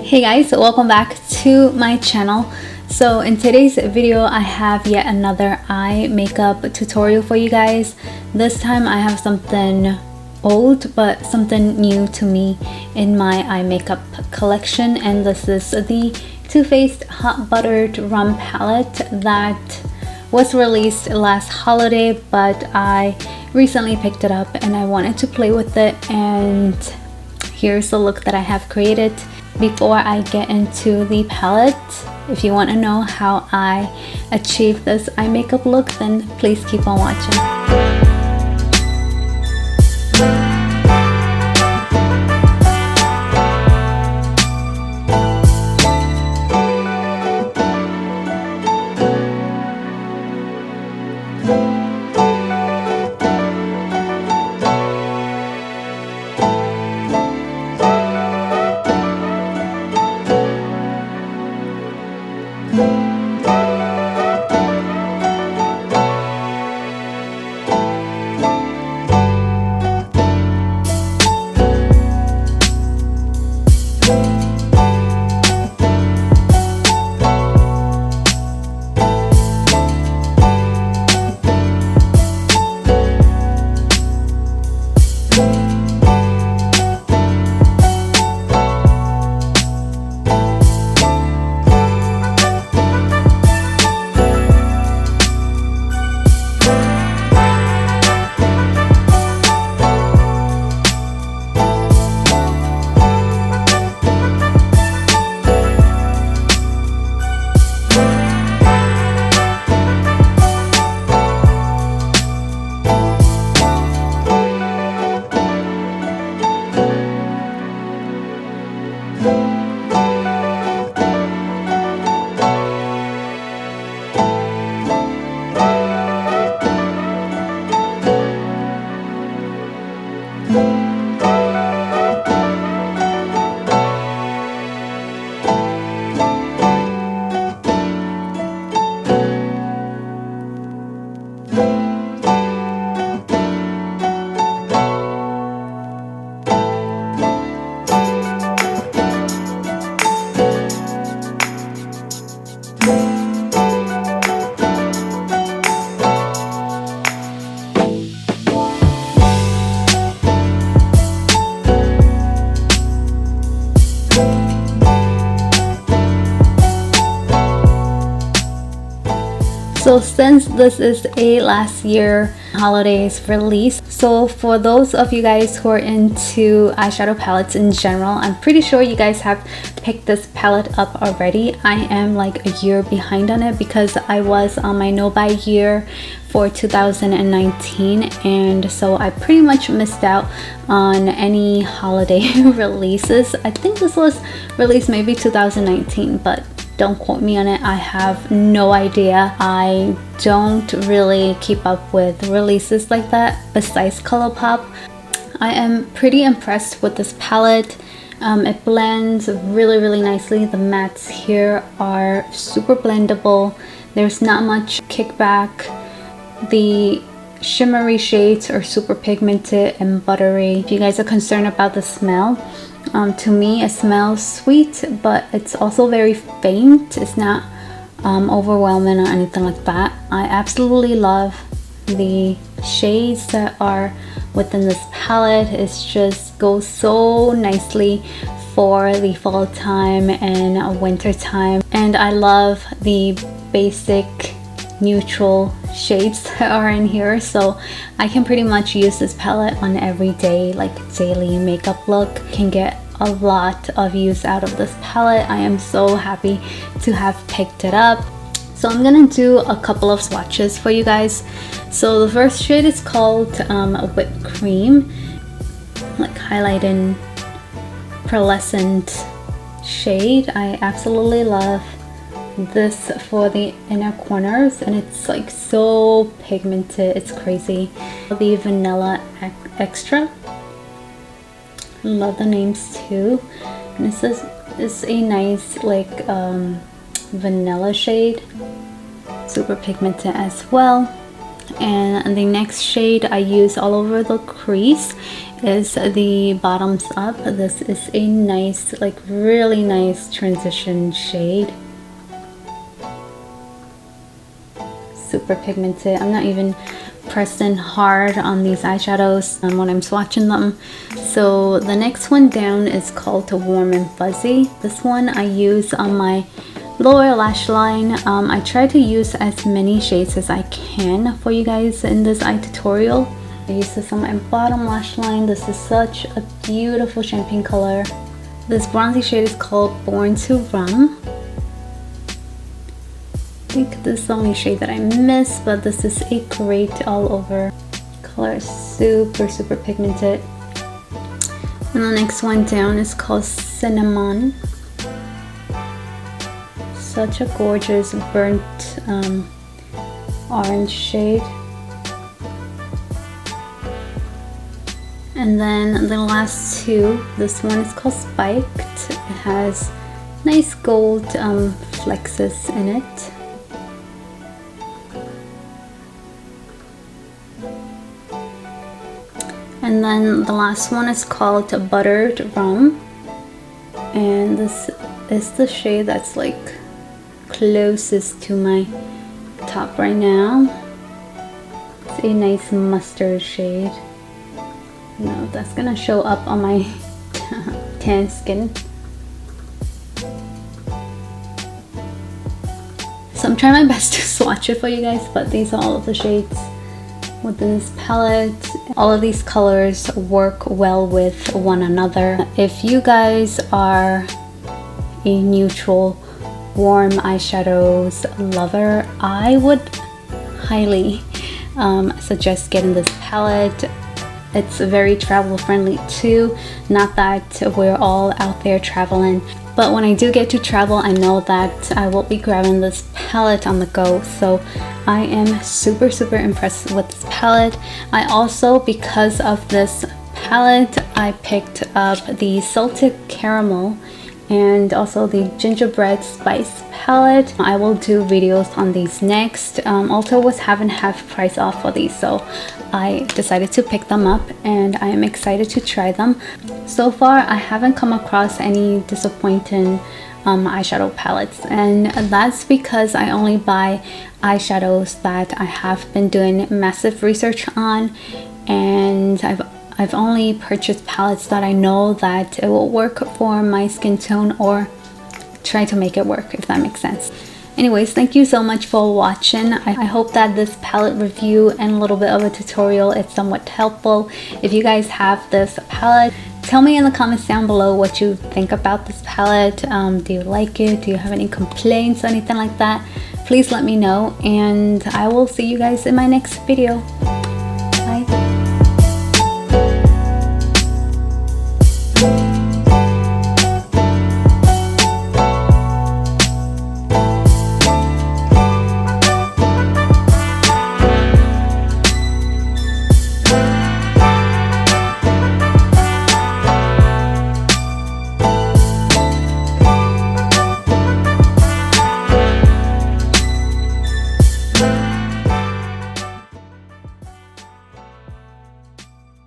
Hey guys, welcome back to my channel. So in today's video I have yet another eye makeup tutorial for you guys. This time I have something old but something new to me in my eye makeup collection, and this is the Too Faced Hot Buttered Rum palette that was released last holiday, but I recently picked it up and I wanted to play with it, and here's the look that I have created. Before I get into the palette, if you want to know how I achieved this eye makeup look, then please keep on watching. So since this is a last year holidays release, so for those of you guys who are into eyeshadow palettes in general, I'm pretty sure you guys have picked this palette up already. I am like a year behind on it because I was on my no buy year for 2019, and so I pretty much missed out on any holiday releases. I think this was released maybe 2019, but don't quote me on it. I have no idea. I don't really keep up with releases like that besides ColourPop. I am pretty impressed with this palette. It blends really nicely. The mattes here are super blendable. There's not much kickback. The shimmery shades are super pigmented and buttery. If you guys are concerned about the smell, to me it smells sweet, but it's also very faint. It's not overwhelming or anything like that. I absolutely love the shades that are within this palette. It just goes so nicely for the fall time and winter time, and I love the basic neutral shades that are in here, so I can pretty much use this palette on everyday, like daily makeup look. Can get a lot of use out of this palette. I am so happy to have picked it up. So I'm gonna do a couple of swatches for you guys. So the first shade is called Whipped Cream, like highlighting pearlescent shade. I absolutely love this for the inner corners, and it's like so pigmented, it's crazy. The Vanilla Extra, love the names too, and this is a nice like vanilla shade, super pigmented as well. And the next shade I use all over the crease is the Bottoms Up. This is a nice, like really nice transition shade. Super pigmented. I'm not even pressing hard on these eyeshadows when I'm swatching them. So the next one down is called Warm and Fuzzy. This one I use on my lower lash line. I try to use as many shades as I can for you guys in this eye tutorial. I use this on my bottom lash line. This is such a beautiful champagne color. This bronzy shade is called Born to Run. I think this is the only shade that I missed, but this is a great all over color. Is super pigmented. And the next one down is called Cinnamon. Such a gorgeous burnt orange shade. And then the last two, this one is called Spiked. It has nice gold flexes in it. And then the last one is called Buttered Rum. And this is the shade that's like closest to my top right now. It's a nice mustard shade. No, that's gonna show up on my tan skin. So I'm trying my best to swatch it for you guys, but these are all of the shades within this palette. All of these colors work well with one another. If you guys are a neutral warm eyeshadows lover, I would highly suggest getting this palette. It's very travel friendly too. Not that we're all out there traveling, but when I do get to travel, I know that I will be grabbing this palette on the go. So I am super impressed with this palette. I also, because of this palette, I picked up the Salted Caramel and also the Gingerbread Spice palette. I will do videos on these next. Ulta was having half price off for these, so I decided to pick them up and I am excited to try them. So far I haven't come across any disappointing eyeshadow palettes, and that's because I only buy eyeshadows that I have been doing massive research on, and I've only purchased palettes that I know that it will work for my skin tone, or try to make it work, if that makes sense. Anyways, thank you so much for watching. I hope that this palette review and a little bit of a tutorial is somewhat helpful. If you guys have this palette, tell me in the comments down below what you think about this palette. Do you like it? Do you have any complaints or anything like that? Please let me know, and I will see you guys in my next video.